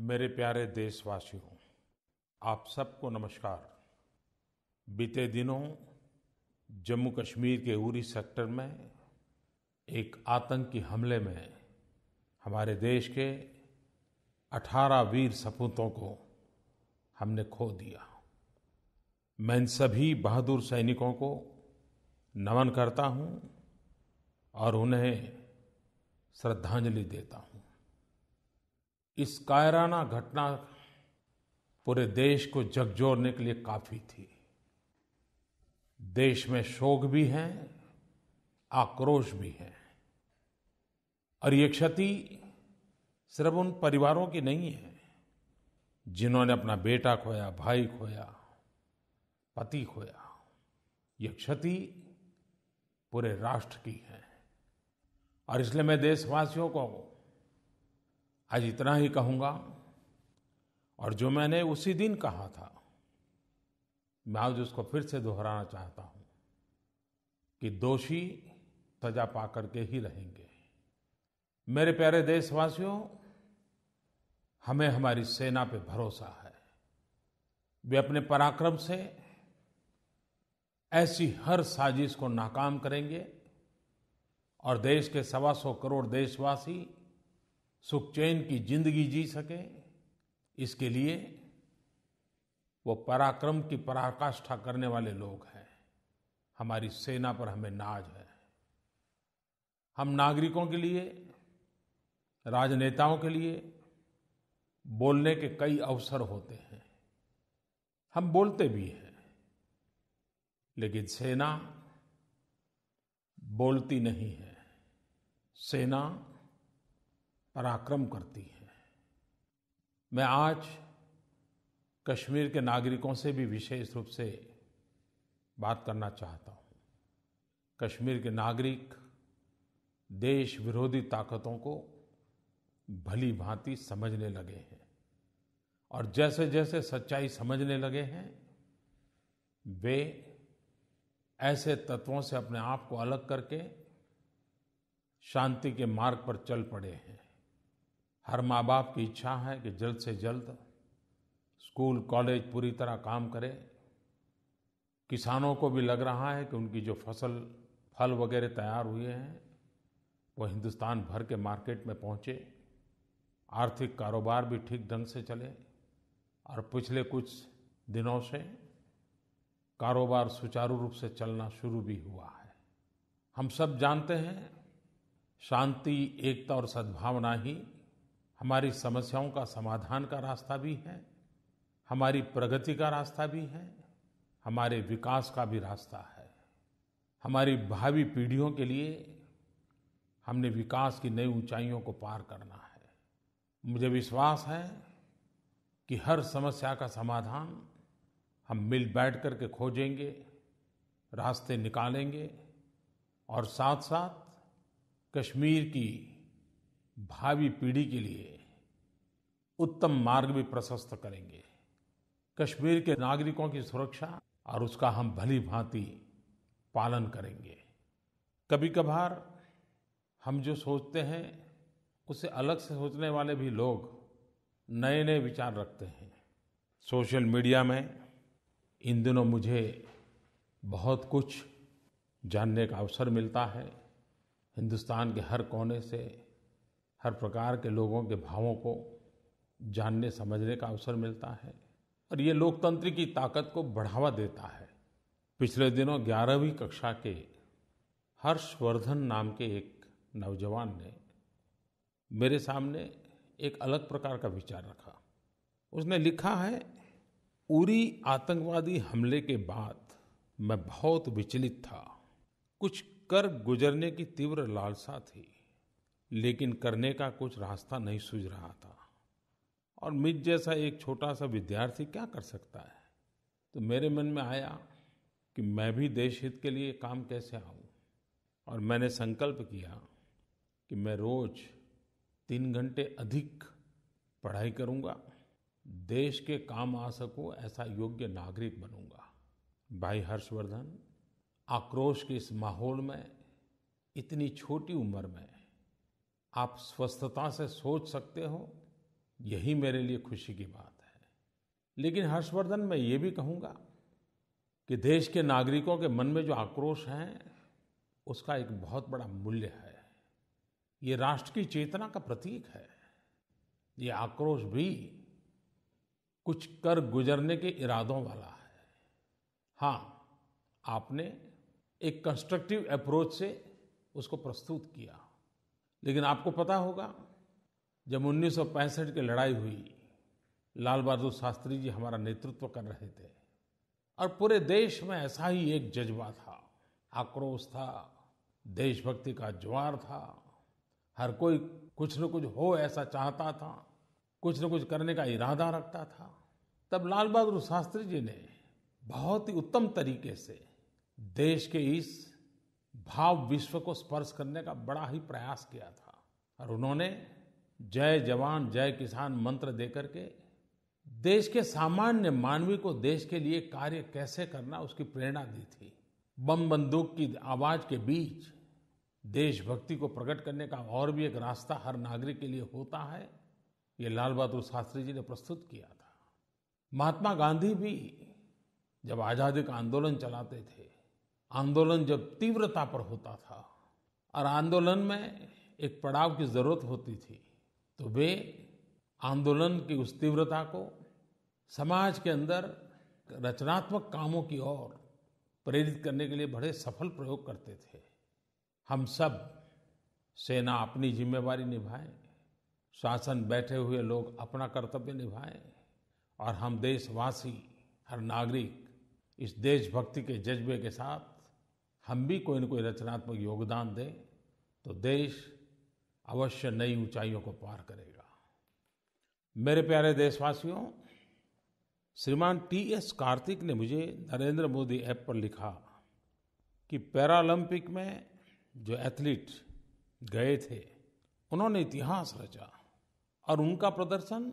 मेरे प्यारे देशवासियों, आप सबको नमस्कार। बीते दिनों जम्मू कश्मीर के उरी सेक्टर में एक आतंकी हमले में हमारे देश के 18 वीर सपूतों को हमने खो दिया। मैं इन सभी बहादुर सैनिकों को नमन करता हूं और उन्हें श्रद्धांजलि देता हूं। इस कायराना घटना पूरे देश को झकझोरने के लिए काफी थी। देश में शोक भी है, आक्रोश भी है, और ये क्षति सिर्फ उन परिवारों की नहीं है जिन्होंने अपना बेटा खोया, भाई खोया, पति खोया। ये क्षति पूरे राष्ट्र की है। और इसलिए मैं देशवासियों को आज इतना ही कहूंगा, और जो मैंने उसी दिन कहा था, मैं आज उसको फिर से दोहराना चाहता हूं कि दोषी सजा पाकर के ही रहेंगे। मेरे प्यारे देशवासियों, हमें हमारी सेना पे भरोसा है। वे अपने पराक्रम से ऐसी हर साजिश को नाकाम करेंगे और देश के 125 करोड़ देशवासी सुख चैन की जिंदगी जी सके, इसके लिए वो पराक्रम की पराकाष्ठा करने वाले लोग हैं। हमारी सेना पर हमें नाज है। हम नागरिकों के लिए, राजनेताओं के लिए बोलने के कई अवसर होते हैं। हम बोलते भी हैं, लेकिन सेना बोलती नहीं है। सेना पराक्रम करती है। मैं आज कश्मीर के नागरिकों से भी विशेष रूप से बात करना चाहता हूं। कश्मीर के नागरिक देश विरोधी ताकतों को भली भांति समझने लगे हैं, और जैसे जैसे सच्चाई समझने लगे हैं, वे ऐसे तत्वों से अपने आप को अलग करके शांति के मार्ग पर चल पड़े हैं। हर माँ बाप की इच्छा है कि जल्द से जल्द स्कूल कॉलेज पूरी तरह काम करे। किसानों को भी लग रहा है कि उनकी जो फल वगैरह तैयार हुए हैं वो हिंदुस्तान भर के मार्केट में पहुँचे। आर्थिक कारोबार भी ठीक ढंग से चले, और पिछले कुछ दिनों से कारोबार सुचारू रूप से चलना शुरू भी हुआ है। हम सब जानते हैं, शांति, एकता और सद्भावना ही हमारी समस्याओं का समाधान का रास्ता भी है, हमारी प्रगति का रास्ता भी है, हमारे विकास का भी रास्ता है। हमारी भावी पीढ़ियों के लिए हमने विकास की नई ऊंचाइयों को पार करना है। मुझे विश्वास है कि हर समस्या का समाधान हम मिल बैठ करके खोजेंगे, रास्ते निकालेंगे, और साथ साथ कश्मीर की भावी पीढ़ी के लिए उत्तम मार्ग भी प्रशस्त करेंगे। कश्मीर के नागरिकों की सुरक्षा और उसका हम भली भांति पालन करेंगे। कभी-कभार हम जो सोचते हैं उससे अलग से सोचने वाले भी लोग नए नए विचार रखते हैं। सोशल मीडिया में इन दिनों मुझे बहुत कुछ जानने का अवसर मिलता है। हिंदुस्तान के हर कोने से हर प्रकार के लोगों के भावों को जानने समझने का अवसर मिलता है, और ये लोकतंत्र की ताकत को बढ़ावा देता है। पिछले दिनों 11वीं कक्षा के हर्षवर्धन नाम के एक नौजवान ने मेरे सामने एक अलग प्रकार का विचार रखा। उसने लिखा है, उरी आतंकवादी हमले के बाद मैं बहुत विचलित था। कुछ कर गुजरने की तीव्र लालसा थी, लेकिन करने का कुछ रास्ता नहीं सूझ रहा था, और मुझ जैसा एक छोटा सा विद्यार्थी क्या कर सकता है। तो मेरे मन में आया कि मैं भी देश हित के लिए काम कैसे आऊं, और मैंने संकल्प किया कि मैं रोज 3 घंटे अधिक पढ़ाई करूंगा, देश के काम आ सकूं ऐसा योग्य नागरिक बनूंगा। भाई हर्षवर्धन, आक्रोश के इस माहौल में इतनी छोटी उम्र में आप स्वस्थता से सोच सकते हो, यही मेरे लिए खुशी की बात है। लेकिन हर्षवर्धन, मैं ये भी कहूँगा कि देश के नागरिकों के मन में जो आक्रोश है, उसका एक बहुत बड़ा मूल्य है। ये राष्ट्र की चेतना का प्रतीक है। ये आक्रोश भी कुछ कर गुजरने के इरादों वाला है। हाँ, आपने एक कंस्ट्रक्टिव अप्रोच से उसको प्रस्तुत किया। लेकिन आपको पता होगा, जब 1965 की लड़ाई हुई, लाल बहादुर शास्त्री जी हमारा नेतृत्व कर रहे थे और पूरे देश में ऐसा ही एक जज्बा था, आक्रोश था, देशभक्ति का ज्वार था। हर कोई कुछ न कुछ हो ऐसा चाहता था, कुछ न कुछ करने का इरादा रखता था। तब लाल बहादुर शास्त्री जी ने बहुत ही उत्तम तरीके से देश के इस भाव विश्व को स्पर्श करने का बड़ा ही प्रयास किया था और उन्होंने जय जवान जय किसान मंत्र देकर के देश के सामान्य मानवी को देश के लिए कार्य कैसे करना उसकी प्रेरणा दी थी। बम बंदूक की आवाज के बीच देशभक्ति को प्रकट करने का और भी एक रास्ता हर नागरिक के लिए होता है, ये लाल बहादुर शास्त्री जी ने प्रस्तुत किया था। महात्मा गांधी भी जब आजादी का आंदोलन चलाते थे, आंदोलन जब तीव्रता पर होता था और आंदोलन में एक पड़ाव की जरूरत होती थी, तो वे आंदोलन की उस तीव्रता को समाज के अंदर रचनात्मक कामों की ओर प्रेरित करने के लिए बड़े सफल प्रयोग करते थे। हम सब, सेना अपनी जिम्मेवारी निभाए, शासन बैठे हुए लोग अपना कर्तव्य निभाएं और हम देशवासी, हर नागरिक इस देशभक्ति के जज्बे के साथ हम भी कोई न कोई रचनात्मक योगदान दें, तो देश अवश्य नई ऊंचाइयों को पार करेगा। मेरे प्यारे देशवासियों, श्रीमान टी.एस. कार्तिक ने मुझे नरेंद्र मोदी ऐप पर लिखा कि पैरालंपिक में जो एथलीट गए थे, उन्होंने इतिहास रचा और उनका प्रदर्शन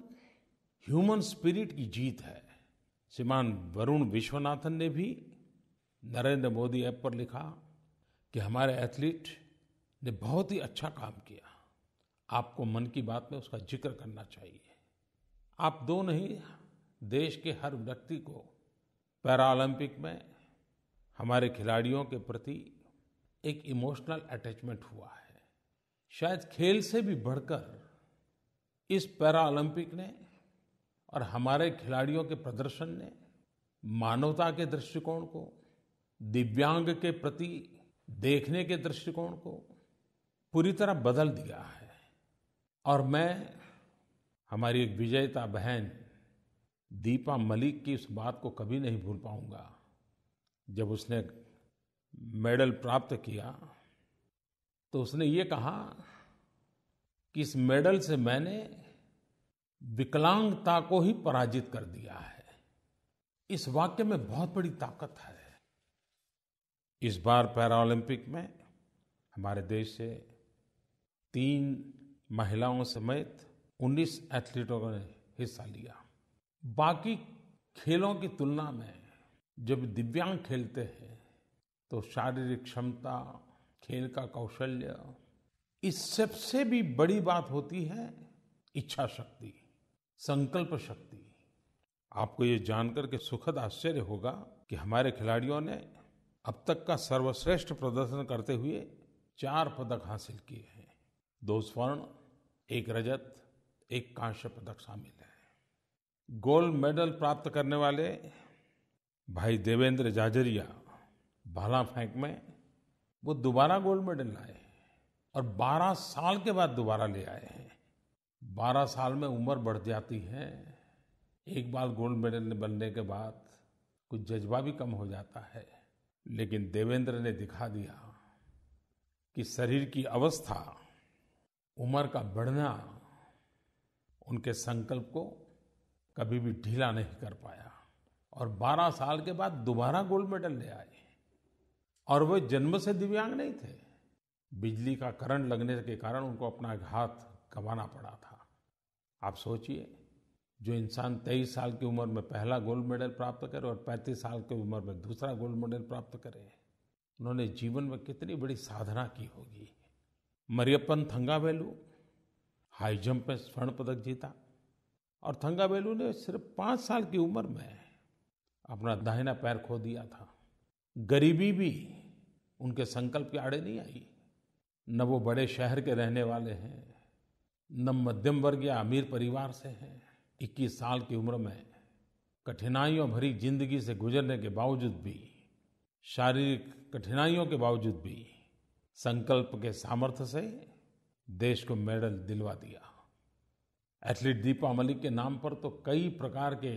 ह्यूमन स्पिरिट की जीत है। श्रीमान वरुण विश्वनाथन ने भी नरेंद्र मोदी ऐप पर लिखा कि हमारे एथलीट ने बहुत ही अच्छा काम किया, आपको मन की बात में उसका जिक्र करना चाहिए। आप दो नहीं, देश के हर व्यक्ति को पैरालंपिक में हमारे खिलाड़ियों के प्रति एक इमोशनल अटैचमेंट हुआ है। शायद खेल से भी बढ़कर इस पैरालंपिक ने और हमारे खिलाड़ियों के प्रदर्शन ने मानवता के दृष्टिकोण को, दिव्यांग के प्रति देखने के दृष्टिकोण को पूरी तरह बदल दिया है। और मैं हमारी एक विजेता बहन दीपा मलिक की उस बात को कभी नहीं भूल पाऊंगा। जब उसने मेडल प्राप्त किया तो उसने ये कहा कि इस मेडल से मैंने विकलांगता को ही पराजित कर दिया है। इस वाक्य में बहुत बड़ी ताकत है। इस बार पैरालंपिक में हमारे देश से 3 महिलाओं समेत 19 एथलीटों ने हिस्सा लिया। बाकी खेलों की तुलना में जब दिव्यांग खेलते हैं तो शारीरिक क्षमता, खेल का कौशल्य, इस सबसे भी बड़ी बात होती है इच्छा शक्ति, संकल्प शक्ति। आपको ये जानकर के सुखद आश्चर्य होगा कि हमारे खिलाड़ियों ने अब तक का सर्वश्रेष्ठ प्रदर्शन करते हुए 4 पदक हासिल किए हैं। 2 स्वर्ण, 1 रजत, 1 कांस्य पदक शामिल है। गोल्ड मेडल प्राप्त करने वाले भाई देवेंद्र जाजरिया भाला फेंक में वो दोबारा गोल्ड मेडल लाए और 12 साल के बाद दोबारा ले आए हैं। 12 साल में उम्र बढ़ जाती है, एक बार गोल्ड मेडल बनने के बाद कुछ जज्बा भी कम हो जाता है। लेकिन देवेंद्र ने दिखा दिया कि शरीर की अवस्था, उम्र का बढ़ना उनके संकल्प को कभी भी ढीला नहीं कर पाया और 12 साल के बाद दोबारा गोल्ड मेडल ले आए। और वो जन्म से दिव्यांग नहीं थे, बिजली का करंट लगने के कारण उनको अपना एक हाथ गंवाना पड़ा था। आप सोचिए, जो इंसान 23 साल की उम्र में पहला गोल्ड मेडल प्राप्त करे और 35 साल की उम्र में दूसरा गोल्ड मेडल प्राप्त करे, उन्होंने जीवन में कितनी बड़ी साधना की होगी। मरियप्पन थंगावेलु हाई जंप में स्वर्ण पदक जीता, और थंगावेलु ने सिर्फ 5 साल की उम्र में अपना दाहिना पैर खो दिया था। गरीबी भी उनके संकल्प के आड़े नहीं आई। न वो बड़े शहर के रहने वाले हैं, न मध्यम वर्ग या अमीर परिवार से हैं। 21 साल की उम्र में कठिनाइयों भरी जिंदगी से गुजरने के बावजूद भी, शारीरिक कठिनाइयों के बावजूद भी संकल्प के सामर्थ्य से देश को मेडल दिलवा दिया। एथलीट दीपा मलिक के नाम पर तो कई प्रकार के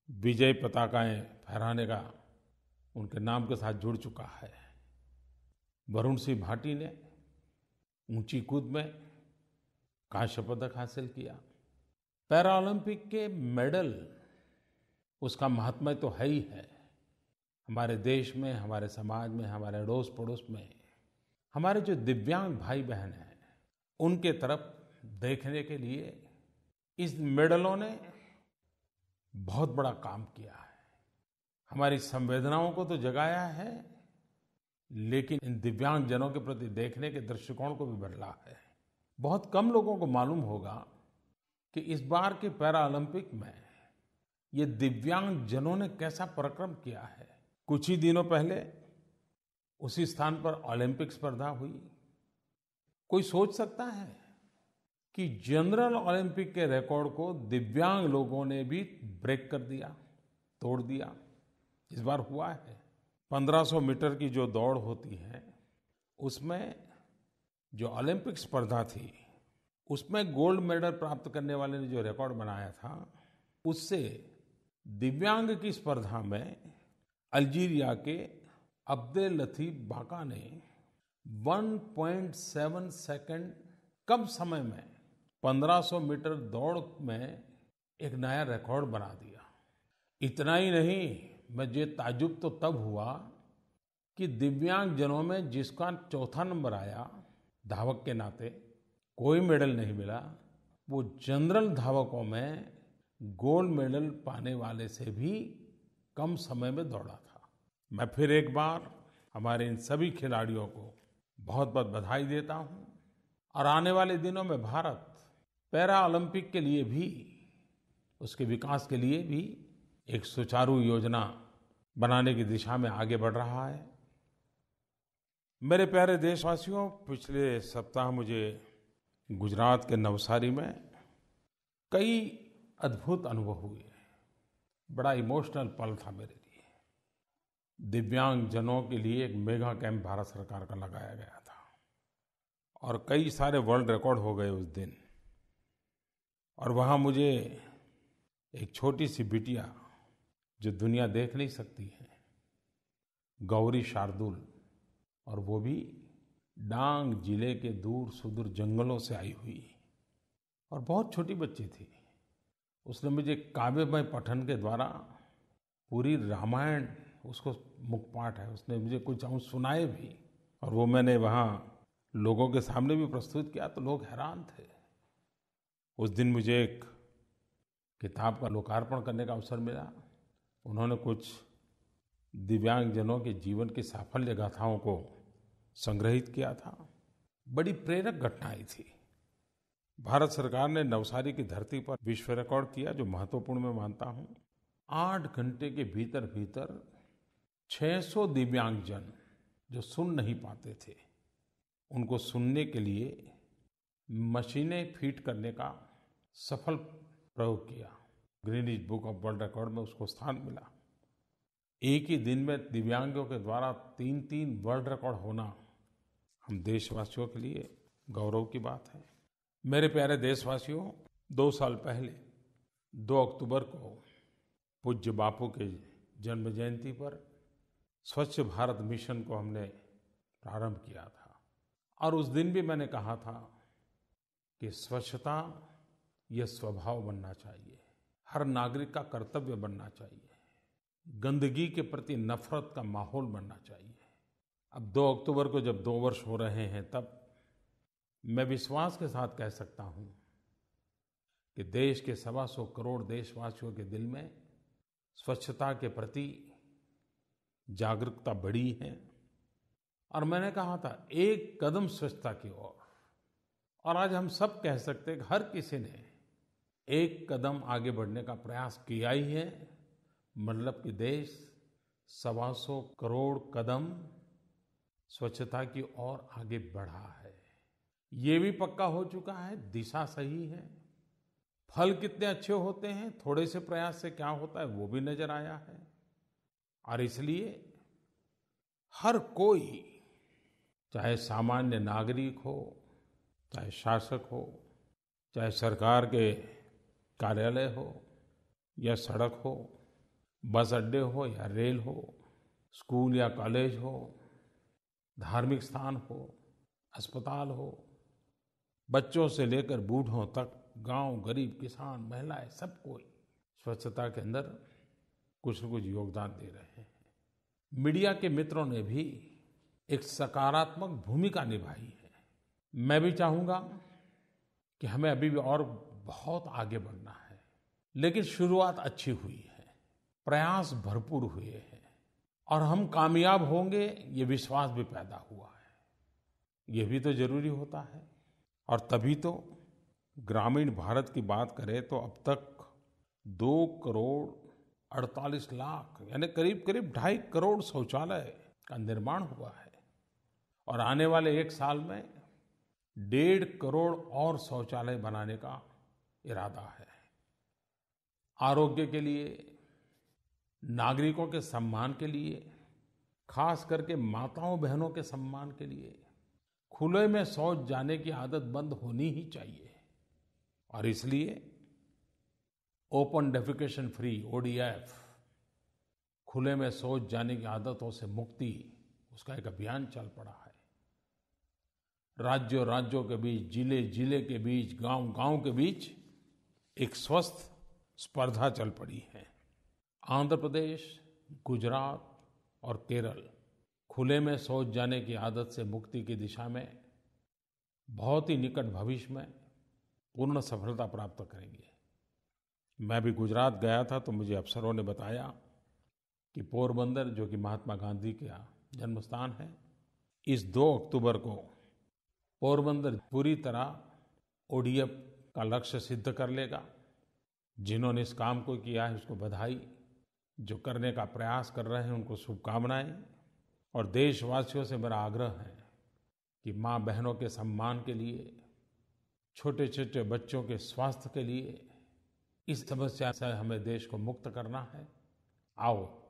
विजय पताकाएं फहराने का उनके नाम के साथ जुड़ चुका है। वरुण सिंह भाटी ने ऊंची कूद में कांस्य पदक हासिल किया। पैरा ओलंपिक के मेडल, उसका महात्म्य तो है ही है। हमारे देश में, हमारे समाज में, हमारे अड़ोस पड़ोस में हमारे जो दिव्यांग भाई बहन हैं, उनके तरफ देखने के लिए इस मेडलों ने बहुत बड़ा काम किया है। हमारी संवेदनाओं को तो जगाया है, लेकिन इन दिव्यांग जनों के प्रति देखने के दृष्टिकोण को भी बदला है। बहुत कम लोगों को मालूम होगा कि इस बार के पैरा ओलंपिक में ये दिव्यांग जनों ने कैसा पराक्रम किया है। कुछ ही दिनों पहले उसी स्थान पर ओलंपिक स्पर्धा हुई। कोई सोच सकता है कि जनरल ओलंपिक के रिकॉर्ड को दिव्यांग लोगों ने भी ब्रेक कर दिया, तोड़ दिया। इस बार हुआ है। 1500 मीटर की जो दौड़ होती है, उसमें जो ओलंपिक स्पर्धा थी, उसमें गोल्ड मेडल प्राप्त करने वाले ने जो रिकॉर्ड बनाया था, उससे दिव्यांग की स्पर्धा में अल्जीरिया के अब्देल लतीफ बाका ने 1.7 सेकंड कम समय में 1500 मीटर दौड़ में एक नया रिकॉर्ड बना दिया। इतना ही नहीं, मुझे ताज्जुब तो तब हुआ कि दिव्यांग जनों में जिसका चौथा नंबर आया, धावक के नाते कोई मेडल नहीं मिला, वो जनरल धावकों में गोल्ड मेडल पाने वाले से भी कम समय में दौड़ा था। मैं फिर एक बार हमारे इन सभी खिलाड़ियों को बहुत बहुत बधाई देता हूं और आने वाले दिनों में भारत पैरा ओलंपिक के लिए भी, उसके विकास के लिए भी एक सुचारू योजना बनाने की दिशा में आगे बढ़ रहा है। मेरे प्यारे देशवासियों, पिछले सप्ताह मुझे गुजरात के नवसारी में कई अद्भुत अनुभव हुए। बड़ा इमोशनल पल था मेरे लिए। दिव्यांग जनों के लिए एक मेगा कैंप भारत सरकार का लगाया गया था और कई सारे वर्ल्ड रिकॉर्ड हो गए उस दिन। और वहाँ मुझे एक छोटी सी बिटिया, जो दुनिया देख नहीं सकती है, गौरी शार्दुल, और वो भी डांग जिले के दूर सुदूर जंगलों से आई हुई, और बहुत छोटी बच्ची थी। उसने मुझे काव्यमय पठन के द्वारा पूरी रामायण, उसको मुखपाठ है, उसने मुझे कुछ अंश सुनाए भी, और वो मैंने वहाँ लोगों के सामने भी प्रस्तुत किया तो लोग हैरान थे। उस दिन मुझे एक किताब का लोकार्पण करने का अवसर मिला। उन्होंने कुछ दिव्यांगजनों के जीवन की साफल्य गाथाओं को संग्रहित किया था। बड़ी प्रेरक घटनाएं थी। भारत सरकार ने नवसारी की धरती पर विश्व रिकॉर्ड किया, जो महत्वपूर्ण मैं मानता हूं। 8 घंटे के भीतर भीतर 600 दिव्यांगजन जो सुन नहीं पाते थे, उनको सुनने के लिए मशीनें फीड करने का सफल प्रयोग किया। Guinness book of world record में उसको स्थान मिला। एक ही दिन में दिव्यांगों के द्वारा 3-3 वर्ल्ड रिकॉर्ड होना हम देशवासियों के लिए गौरव की बात है। मेरे प्यारे देशवासियों, 2 साल पहले 2 अक्टूबर को पूज्य बापू के जन्म जयंती पर स्वच्छ भारत मिशन को हमने प्रारंभ किया था। और उस दिन भी मैंने कहा था कि स्वच्छता यह स्वभाव बनना चाहिए, हर नागरिक का कर्तव्य बनना चाहिए, गंदगी के प्रति नफरत का माहौल बनना चाहिए। अब 2 अक्टूबर को जब 2 वर्ष हो रहे हैं, तब मैं विश्वास के साथ कह सकता हूं कि देश के 125 करोड़ देशवासियों के दिल में स्वच्छता के प्रति जागरूकता बढ़ी है। और मैंने कहा था, एक कदम स्वच्छता की ओर। और आज हम सब कह सकते हैं कि हर किसी ने एक कदम आगे बढ़ने का प्रयास किया ही है, मतलब कि देश 125 करोड़ कदम स्वच्छता की ओर आगे बढ़ा है। ये भी पक्का हो चुका है, दिशा सही है। फल कितने अच्छे होते हैं, थोड़े से प्रयास से क्या होता है, वो भी नजर आया है। और इसलिए हर कोई, चाहे सामान्य नागरिक हो, चाहे शासक हो, चाहे सरकार के कार्यालय हो या सड़क हो, बस अड्डे हो या रेल हो, स्कूल या कॉलेज हो, धार्मिक स्थान हो, अस्पताल हो, बच्चों से लेकर बूढ़ों तक, गांव, गरीब, किसान, महिलाएं, सब कोई स्वच्छता के अंदर कुछ न कुछ योगदान दे रहे हैं। मीडिया के मित्रों ने भी एक सकारात्मक भूमिका निभाई है। मैं भी चाहूंगा कि हमें अभी भी और बहुत आगे बढ़ना है, लेकिन शुरुआत अच्छी हुई है, प्रयास भरपूर हुए हैं और हम कामयाब होंगे, ये विश्वास भी पैदा हुआ है। ये भी तो जरूरी होता है। और तभी तो ग्रामीण भारत की बात करें तो अब तक 2 करोड़ 48 लाख यानी करीब करीब 2.5 करोड़ शौचालय का निर्माण हुआ है और आने वाले 1 साल में 1.5 करोड़ और शौचालय बनाने का इरादा है। आरोग्य के लिए, नागरिकों के सम्मान के लिए, खास करके माताओं बहनों के सम्मान के लिए खुले में शौच जाने की आदत बंद होनी ही चाहिए। और इसलिए ओपन डेफिकेशन फ्री ODF, खुले में शौच जाने की आदतों से मुक्ति, उसका एक अभियान चल पड़ा है। राज्यों राज्यों के बीच, जिले जिले के बीच, गांव गांव के बीच एक स्वस्थ स्पर्धा चल पड़ी है। आंध्र प्रदेश, गुजरात और केरल खुले में शौच जाने की आदत से मुक्ति की दिशा में बहुत ही निकट भविष्य में पूर्ण सफलता प्राप्त करेंगे। मैं भी गुजरात गया था तो मुझे अफसरों ने बताया कि पोरबंदर, जो कि महात्मा गांधी का जन्म स्थान है, इस 2 अक्टूबर को पोरबंदर पूरी तरह ODF का लक्ष्य सिद्ध कर लेगा। जिन्होंने इस काम को किया है उसको बधाई, जो करने का प्रयास कर रहे हैं उनको शुभकामनाएं। और देशवासियों से मेरा आग्रह है कि माँ बहनों के सम्मान के लिए, छोटे छोटे बच्चों के स्वास्थ्य के लिए, इस समस्या से हमें देश को मुक्त करना है। आओ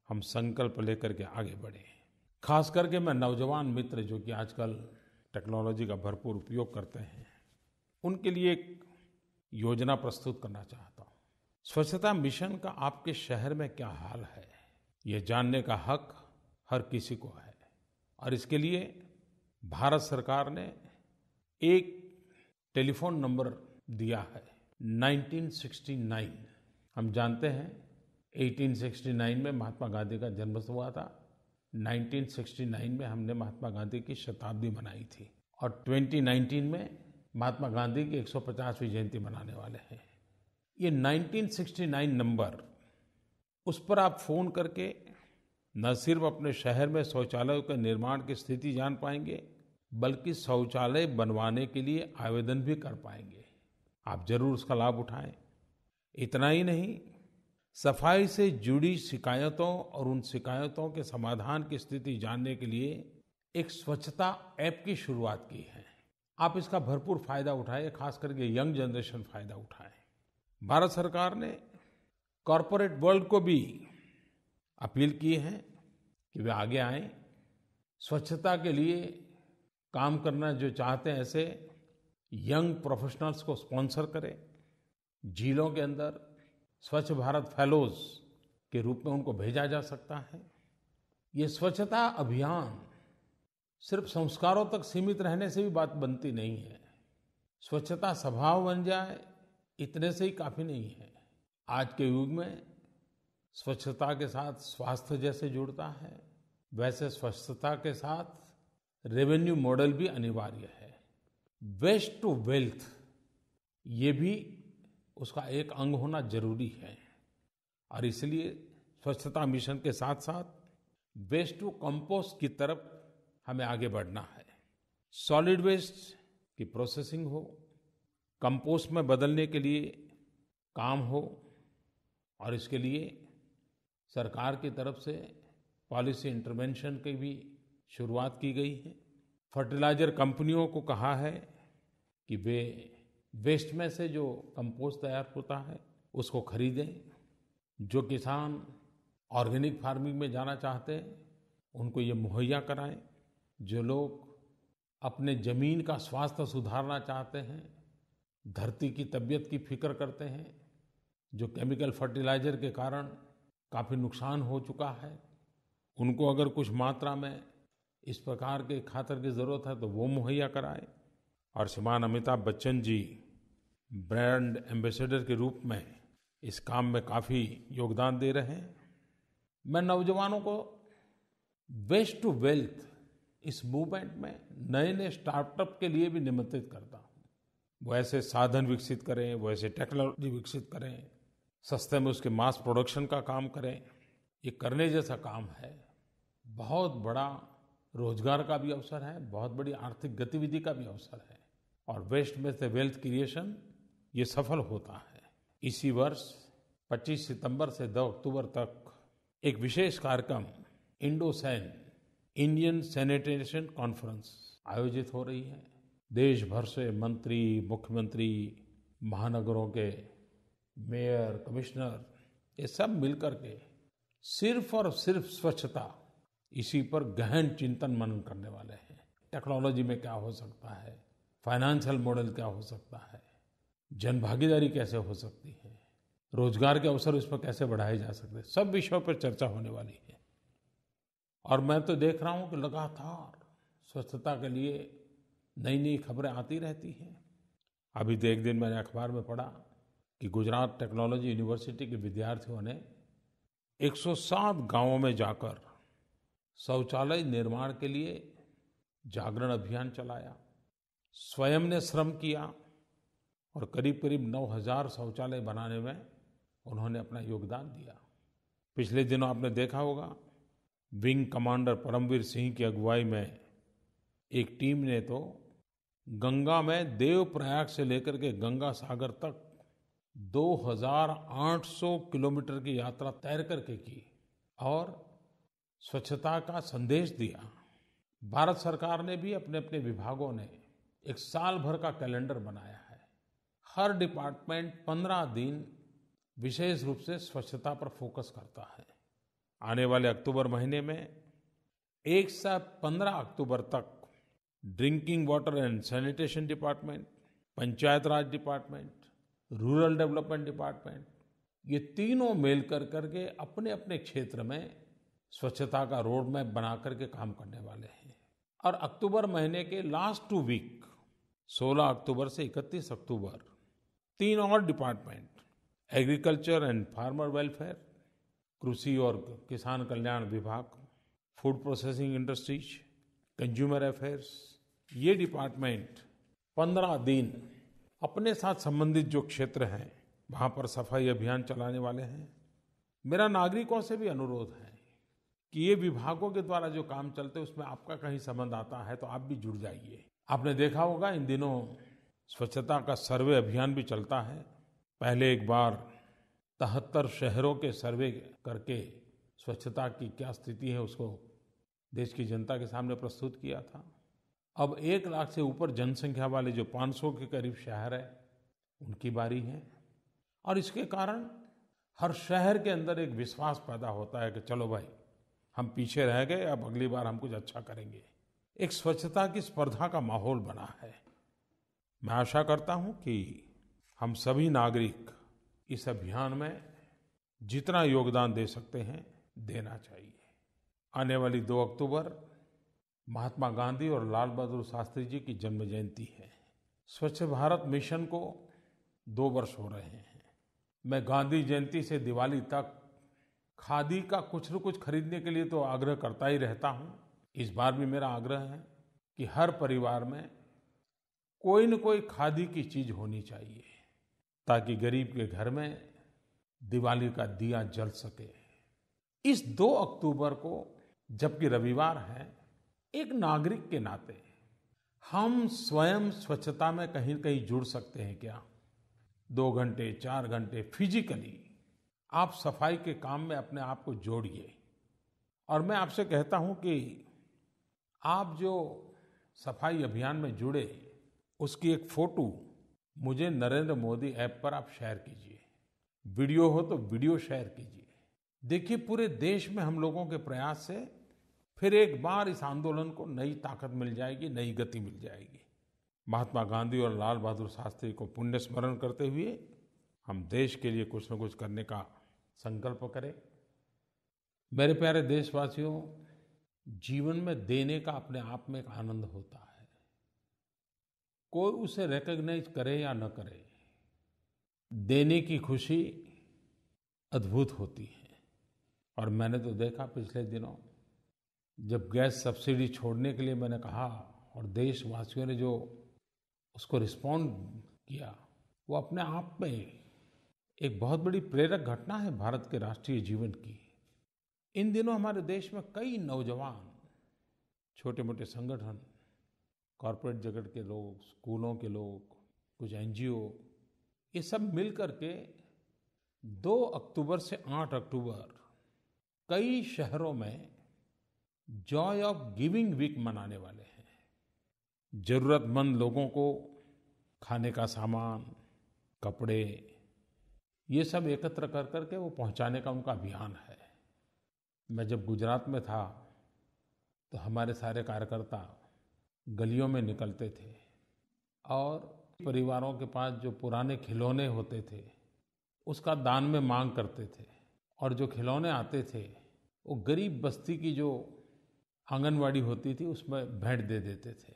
हम संकल्प लेकर के आगे बढ़ें। खास करके मैं नौजवान मित्र जो कि आजकल टेक्नोलॉजी का भरपूर उपयोग करते हैं, उनके लिए एक योजना प्रस्तुत करना चाहता हूँ। स्वच्छता मिशन का आपके शहर में क्या हाल है, ये जानने का हक हर किसी को है। और इसके लिए भारत सरकार ने एक टेलीफोन नंबर दिया है, 1969। हम जानते हैं 1869 में महात्मा गांधी का जन्म हुआ था। 1969 में हमने महात्मा गांधी की शताब्दी मनाई थी और 2019 में महात्मा गांधी की 150वीं जयंती मनाने वाले हैं। ये 1969 नंबर, उस पर आप फोन करके न सिर्फ अपने शहर में शौचालयों के निर्माण की स्थिति जान पाएंगे, बल्कि शौचालय बनवाने के लिए आवेदन भी कर पाएंगे। आप जरूर उसका लाभ उठाएं। इतना ही नहीं, सफाई से जुड़ी शिकायतों और उन शिकायतों के समाधान की स्थिति जानने के लिए एक स्वच्छता ऐप की शुरुआत की है। आप इसका भरपूर फायदा उठाएं, खास करके यंग जनरेशन फायदा उठाएं। भारत सरकार ने कॉरपोरेट वर्ल्ड को भी अपील की है कि वे आगे आएं, स्वच्छता के लिए काम करना जो चाहते हैं ऐसे यंग प्रोफेशनल्स को स्पॉन्सर करें। झीलों के अंदर स्वच्छ भारत फेलोज के रूप में उनको भेजा जा सकता है। ये स्वच्छता अभियान सिर्फ संस्कारों तक सीमित रहने से भी बात बनती नहीं है। स्वच्छता स्वभाव बन जाए, इतने से ही काफी नहीं है। आज के युग में स्वच्छता के साथ स्वास्थ्य जैसे जुड़ता है, वैसे स्वच्छता के साथ रेवेन्यू मॉडल भी अनिवार्य है। वेस्ट टू वेल्थ, ये भी उसका एक अंग होना जरूरी है। और इसलिए स्वच्छता मिशन के साथ साथ वेस्ट टू कंपोस्ट की तरफ हमें आगे बढ़ना है। सॉलिड वेस्ट की प्रोसेसिंग हो, कंपोस्ट में बदलने के लिए काम हो और इसके लिए सरकार की तरफ से पॉलिसी इंटरवेंशन की भी शुरुआत की गई है। फर्टिलाइजर कंपनियों को कहा है कि वे वेस्ट में से जो कंपोस्ट तैयार होता है उसको खरीदें। जो किसान ऑर्गेनिक फार्मिंग में जाना चाहते हैं उनको ये मुहैया कराएं। जो लोग अपने ज़मीन का स्वास्थ्य सुधारना चाहते हैं, धरती की तबीयत की फिक्र करते हैं, जो केमिकल फर्टिलाइजर के कारण काफ़ी नुकसान हो चुका है, उनको अगर कुछ मात्रा में इस प्रकार के खातर की ज़रूरत है तो वो मुहैया कराएं। और श्रीमान अमिताभ बच्चन जी ब्रांड एम्बेसडर के रूप में इस काम में काफ़ी योगदान दे रहे हैं। मैं नौजवानों को वेस्ट टू वेल्थ इस मूवमेंट में नए नए स्टार्टअप के लिए भी निमंत्रित करता हूँ। वो ऐसे साधन विकसित करें, वो ऐसे टेक्नोलॉजी विकसित करें, सस्ते में उसके मास प्रोडक्शन का काम करें। ये करने जैसा काम है। बहुत बड़ा रोजगार का भी अवसर है, बहुत बड़ी आर्थिक गतिविधि का भी अवसर है और वेस्ट में से वेल्थ क्रिएशन ये सफल होता है। इसी वर्ष 25 सितंबर से 2 अक्टूबर तक एक विशेष कार्यक्रम इंडोसैन इंडियन सैनिटेशन कॉन्फ्रेंस आयोजित हो रही है। देश भर से मंत्री, मुख्यमंत्री, महानगरों के मेयर, कमिश्नर ये सब मिलकर के सिर्फ और सिर्फ स्वच्छता इसी पर गहन चिंतन मनन करने वाले हैं। टेक्नोलॉजी में क्या हो सकता है, फाइनेंशियल मॉडल क्या हो सकता है, जन भागीदारी कैसे हो सकती है, रोजगार के अवसर इस पर कैसे बढ़ाए जा सकते हैं, सब विषयों पर चर्चा होने वाली है। और मैं तो देख रहा हूं कि लगातार स्वच्छता के लिए नई नई खबरें आती रहती हैं। अभी तो एक दिन मैंने अखबार में पढ़ा कि गुजरात टेक्नोलॉजी यूनिवर्सिटी के विद्यार्थियों ने 107 गांवों में जाकर शौचालय निर्माण के लिए जागरण अभियान चलाया, स्वयं ने श्रम किया और करीब करीब 9,000 शौचालय बनाने में उन्होंने अपना योगदान दिया। पिछले दिनों आपने देखा होगा विंग कमांडर परमवीर सिंह की अगुवाई में एक टीम ने तो गंगा में देवप्रयाग से लेकर के गंगा सागर तक 2,800 किलोमीटर की यात्रा तैर करके की और स्वच्छता का संदेश दिया। भारत सरकार ने भी अपने अपने विभागों ने एक साल भर का कैलेंडर बनाया है। हर डिपार्टमेंट 15 दिन विशेष रूप से स्वच्छता पर फोकस करता है। आने वाले अक्टूबर महीने में 1 से 15 अक्टूबर तक drinking water and sanitation department, panchayat Raj department, rural development department, ये तीनों मिल करके अपने अपने क्षेत्र में स्वच्छता का रोड मैप बना करके काम करने वाले हैं। और अक्टूबर महीने के लास्ट 2 वीक 16 अक्टूबर से 31 अक्टूबर 3 और department, agriculture and farmer welfare, कृषि और किसान कल्याण विभाग, food processing industries, consumer affairs, ये डिपार्टमेंट 15 दिन अपने साथ संबंधित जो क्षेत्र हैं वहाँ पर सफाई अभियान चलाने वाले हैं। मेरा नागरिकों से भी अनुरोध है कि ये विभागों के द्वारा जो काम चलते हैं उसमें आपका कहीं संबंध आता है तो आप भी जुड़ जाइए। आपने देखा होगा इन दिनों स्वच्छता का सर्वे अभियान भी चलता है। पहले एक बार 73 शहरों के सर्वे करके स्वच्छता की क्या स्थिति है उसको देश की जनता के सामने प्रस्तुत किया था। अब 1 लाख से ऊपर जनसंख्या वाले जो 500 के करीब शहर है उनकी बारी है और इसके कारण हर शहर के अंदर एक विश्वास पैदा होता है कि चलो भाई हम पीछे रह गए, अब अगली बार हम कुछ अच्छा करेंगे। एक स्वच्छता की स्पर्धा का माहौल बना है। मैं आशा करता हूं कि हम सभी नागरिक इस अभियान में जितना योगदान दे सकते हैं देना चाहिए। आने वाली 2 अक्टूबर महात्मा गांधी और लाल बहादुर शास्त्री जी की जन्म जयंती है। स्वच्छ भारत मिशन को 2 वर्ष हो रहे हैं। मैं गांधी जयंती से दिवाली तक खादी का कुछ न कुछ खरीदने के लिए तो आग्रह करता ही रहता हूँ। इस बार भी मेरा आग्रह है कि हर परिवार में कोई न कोई खादी की चीज होनी चाहिए ताकि गरीब के घर में दिवाली का दिया जल सके। इस 2 अक्टूबर को जबकि रविवार है, एक नागरिक के नाते हम स्वयं स्वच्छता में कहीं न कहीं जुड़ सकते हैं क्या? 2 घंटे, 4 घंटे फिजिकली आप सफाई के काम में अपने आप को जोड़िए। और मैं आपसे कहता हूं कि आप जो सफाई अभियान में जुड़े, उसकी एक फोटो मुझे नरेंद्र मोदी ऐप पर आप शेयर कीजिए। वीडियो हो तो वीडियो शेयर कीजिए। देखिए, पूरे देश में हम लोगों के प्रयास से फिर एक बार इस आंदोलन को नई ताकत मिल जाएगी, नई गति मिल जाएगी। महात्मा गांधी और लाल बहादुर शास्त्री को पुण्य स्मरण करते हुए हम देश के लिए कुछ न कुछ करने का संकल्प करें। मेरे प्यारे देशवासियों, जीवन में देने का अपने आप में एक आनंद होता है। कोई उसे रिकॉग्नाइज करे या न करे, देने की खुशी अद्भुत होती है। और मैंने तो देखा पिछले दिनों, जब गैस सब्सिडी छोड़ने के लिए मैंने कहा और देशवासियों ने जो उसको रिस्पॉन्ड किया, वो अपने आप में एक बहुत बड़ी प्रेरक घटना है भारत के राष्ट्रीय जीवन की। इन दिनों हमारे देश में कई नौजवान, छोटे मोटे संगठन, कॉर्पोरेट जगत के लोग, स्कूलों के लोग, कुछ एनजीओ, ये सब मिल करके 2 अक्टूबर से 8 अक्टूबर कई शहरों में जॉय ऑफ गिविंग वीक मनाने वाले हैं। जरूरतमंद लोगों को खाने का सामान, कपड़े, ये सब एकत्र कर करके वो पहुंचाने का उनका अभियान है। मैं जब गुजरात में था तो हमारे सारे कार्यकर्ता गलियों में निकलते थे और परिवारों के पास जो पुराने खिलौने होते थे उसका दान में मांग करते थे। और जो खिलौने आते थे वो गरीब बस्ती की जो आंगनवाड़ी होती थी उसमें भेंट दे देते थे।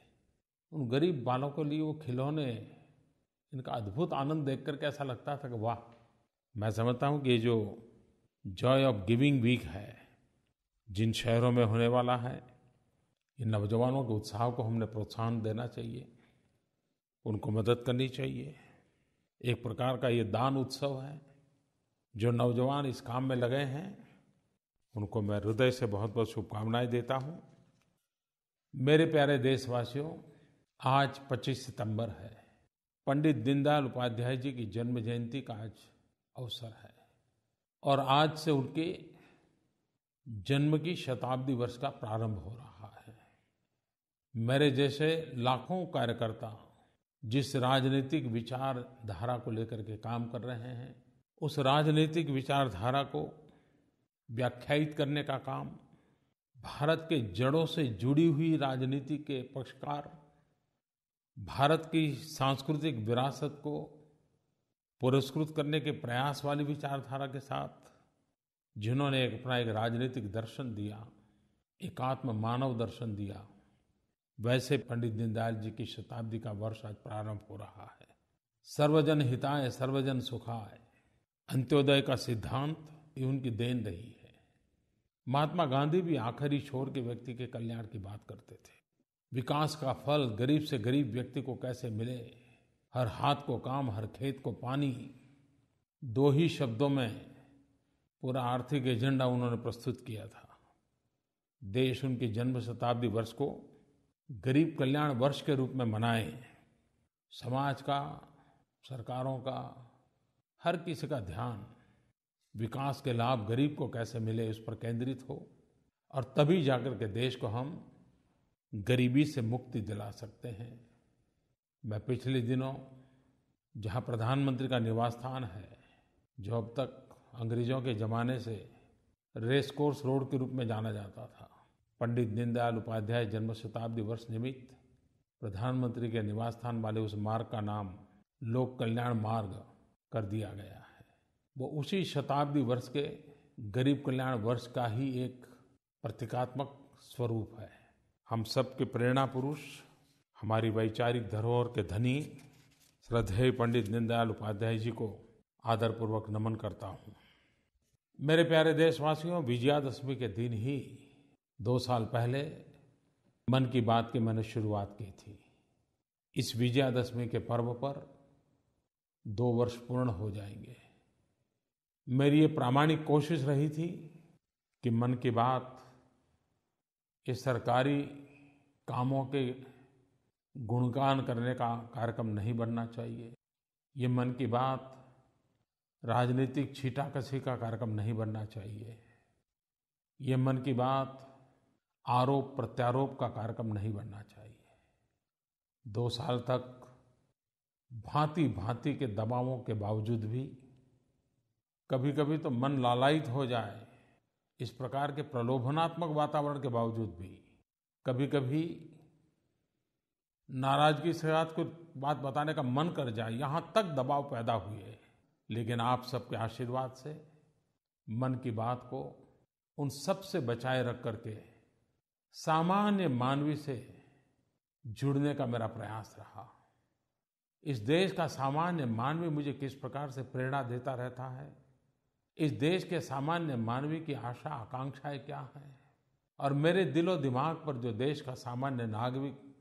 उन गरीब बालों के लिए वो खिलौने, इनका अद्भुत आनंद देख करके ऐसा लगता था कि वाह। मैं समझता हूँ कि ये जो जॉय ऑफ गिविंग वीक है, जिन शहरों में होने वाला है, इन नौजवानों के उत्साह को हमने प्रोत्साहन देना चाहिए, उनको मदद करनी चाहिए। एक प्रकार का ये दान उत्सव है। जो नौजवान इस काम में लगे हैं उनको मैं हृदय से बहुत बहुत शुभकामनाएं देता हूं। मेरे प्यारे देशवासियों, आज 25 सितंबर है। पंडित दीनदयाल उपाध्याय जी की जन्म जयंती का आज अवसर है और आज से उनके जन्म की शताब्दी वर्ष का प्रारंभ हो रहा है। मेरे जैसे लाखों कार्यकर्ता जिस राजनीतिक विचारधारा को लेकर के काम कर रहे हैं, उस राजनीतिक विचारधारा को व्याख्यायित करने का काम, भारत के जड़ों से जुड़ी हुई राजनीति के पक्षकार, भारत की सांस्कृतिक विरासत को पुरस्कृत करने के प्रयास वाली विचारधारा के साथ जिन्होंने अपना एक राजनीतिक दर्शन दिया, एकात्म मानव दर्शन दिया, वैसे पंडित दीनदयाल जी की शताब्दी का वर्ष आज प्रारंभ हो रहा है। सर्वजन हिताय सर्वजन सुखाय, अंत्योदय का सिद्धांत ये उनकी देन रही है। महात्मा गांधी भी आखिरी छोर के व्यक्ति के कल्याण की बात करते थे। विकास का फल गरीब से गरीब व्यक्ति को कैसे मिले, हर हाथ को काम, हर खेत को पानी, 2 ही शब्दों में पूरा आर्थिक एजेंडा उन्होंने प्रस्तुत किया था। देश उनकी जन्म शताब्दी वर्ष को गरीब कल्याण वर्ष के रूप में मनाए। समाज का, सरकारों का, हर किसी का ध्यान विकास के लाभ गरीब को कैसे मिले उस पर केंद्रित हो, और तभी जाकर के देश को हम गरीबी से मुक्ति दिला सकते हैं। मैं पिछले दिनों जहाँ प्रधानमंत्री का निवास स्थान है, जो अब तक अंग्रेजों के ज़माने से रेस कोर्स रोड के रूप में जाना जाता था, पंडित दीनदयाल उपाध्याय जन्म शताब्दी वर्ष निमित्त प्रधानमंत्री के निवास स्थान वाले उस मार्ग का नाम लोक कल्याण मार्ग कर दिया गया है। वो उसी शताब्दी वर्ष के गरीब कल्याण वर्ष का ही एक प्रतीकात्मक स्वरूप है। हम सब के प्रेरणा पुरुष, हमारी वैचारिक धरोहर के धनी श्रद्धेय पंडित दीनदयाल उपाध्याय जी को आदरपूर्वक नमन करता हूँ। मेरे प्यारे देशवासियों, विजयादशमी के दिन ही 2 साल पहले मन की बात की मैंने शुरुआत की थी। इस विजयादशमी के पर्व पर 2 वर्ष पूर्ण हो जाएंगे। मेरी ये प्रामाणिक कोशिश रही थी कि मन की बात ये सरकारी कामों के गुणगान करने का कार्यक्रम नहीं बनना चाहिए। ये मन की बात राजनीतिक छींटाकशी का कार्यक्रम नहीं बनना चाहिए। ये मन की बात आरोप प्रत्यारोप का कार्यक्रम नहीं बनना चाहिए। 2 साल तक भांति-भांति के दबावों के बावजूद भी कभी-कभी तो मन लालायित हो जाए, इस प्रकार के प्रलोभनात्मक वातावरण के बावजूद भी कभी-कभी नाराजगी से कोई बात बताने का मन कर जाए, यहाँ तक दबाव पैदा हुए। लेकिन आप सबके आशीर्वाद से मन की बात को उन सब से बचाए रख करके सामान्य मानवी से जुड़ने का मेरा प्रयास रहा। इस देश का सामान्य मानवी मुझे किस प्रकार से प्रेरणा देता रहता है, इस देश के सामान्य मानवी की आशा आकांक्षाएं क्या हैं, और मेरे दिलो दिमाग पर जो देश का सामान्य नागरिक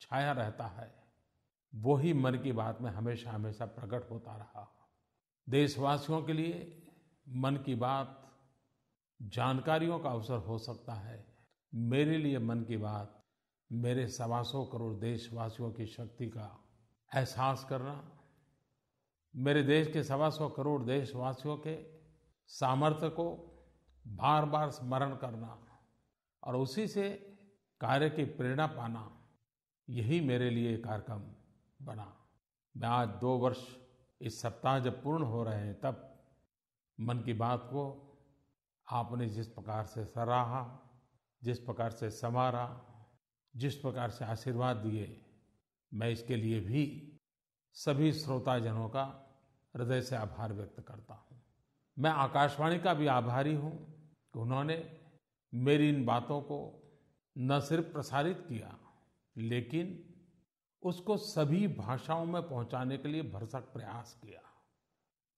छाया रहता है, वो ही मन की बात में हमेशा हमेशा प्रकट होता रहा। देशवासियों के लिए मन की बात जानकारियों का अवसर हो सकता है। मेरे लिए मन की बात मेरे 125 करोड़ देशवासियों की शक्ति का एहसास करना, मेरे देश के 125 करोड़ देशवासियों के सामर्थ्य को बार बार स्मरण करना और उसी से कार्य की प्रेरणा पाना, यही मेरे लिए कार्यक्रम बना। मैं आज 2 वर्ष इस सप्ताह जब पूर्ण हो रहे हैं, तब मन की बात को आपने जिस प्रकार से सराहा, जिस प्रकार से संवारा, जिस प्रकार से आशीर्वाद दिए, मैं इसके लिए भी सभी श्रोताजनों का हृदय से आभार व्यक्त करता हूँ। मैं आकाशवाणी का भी आभारी हूँ कि उन्होंने मेरी इन बातों को न सिर्फ प्रसारित किया, लेकिन उसको सभी भाषाओं में पहुंचाने के लिए भरसक प्रयास किया।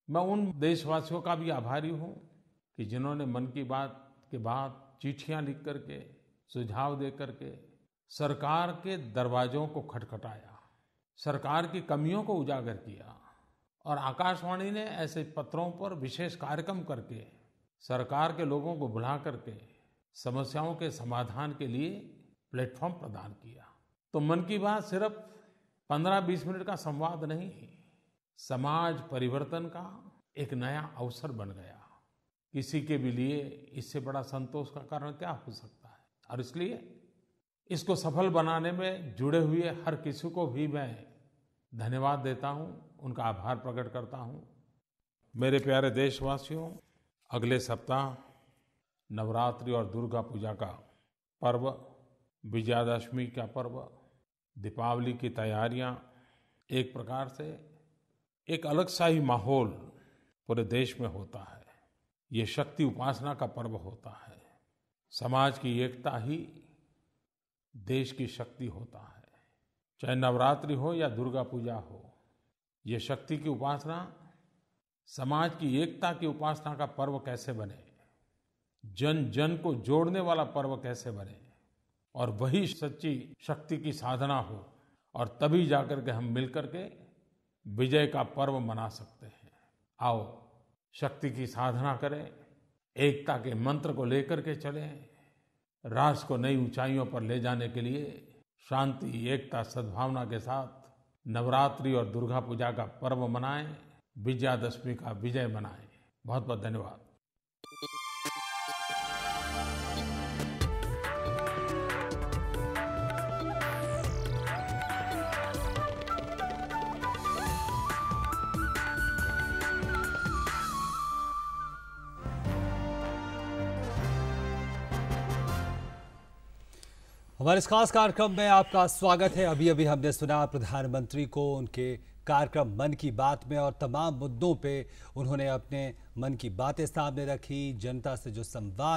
मैं उन देशवासियों का भी आभारी हूँ कि जिन्होंने मन की बात के बाद चिट्ठियां लिख करके, सुझाव दे करके सरकार के दरवाजों को खटखटाया, सरकार की कमियों को उजागर किया, और आकाशवाणी ने ऐसे पत्रों पर विशेष कार्यक्रम करके सरकार के लोगों को बुला करके समस्याओं के समाधान के लिए प्लेटफॉर्म प्रदान किया। तो मन की बात सिर्फ 15-20 मिनट का संवाद नहीं, समाज परिवर्तन का एक नया अवसर बन गया। किसी के भी लिए इससे बड़ा संतोष का कारण क्या हो सकता है। और इसलिए इसको सफल बनाने में जुड़े हुए हर किसी को भी मैं धन्यवाद देता हूं, उनका आभार प्रकट करता हूं। मेरे प्यारे देशवासियों, अगले सप्ताह नवरात्रि और दुर्गा पूजा का पर्व, विजयादशमी का पर्व, दीपावली की तैयारियां, एक प्रकार से एक अलग सा ही माहौल पूरे देश में होता है। ये शक्ति उपासना का पर्व होता है। समाज की एकता ही देश की शक्ति होता है। चाहे नवरात्रि हो या दुर्गा पूजा हो, ये शक्ति की उपासना, समाज की एकता की उपासना का पर्व कैसे बने, जन जन को जोड़ने वाला पर्व कैसे बने, और वही सच्ची शक्ति की साधना हो, और तभी जाकर के हम मिलकर के विजय का पर्व मना सकते हैं। आओ शक्ति की साधना करें, एकता के मंत्र को लेकर के चलें, राष्ट्र को नई ऊंचाइयों पर ले जाने के लिए शांति, एकता, सद्भावना के साथ नवरात्रि और दुर्गा पूजा का पर्व मनाएं, विजयादशमी का विजय मनाएं। बहुत बहुत धन्यवाद। हमारे इस खास कार्यक्रम में आपका स्वागत है। अभी अभी हमने सुना प्रधानमंत्री को उनके कार्यक्रम मन की बात में, और तमाम मुद्दों पे उन्होंने अपने मन की बातें सामने रखी, जनता से जो संवाद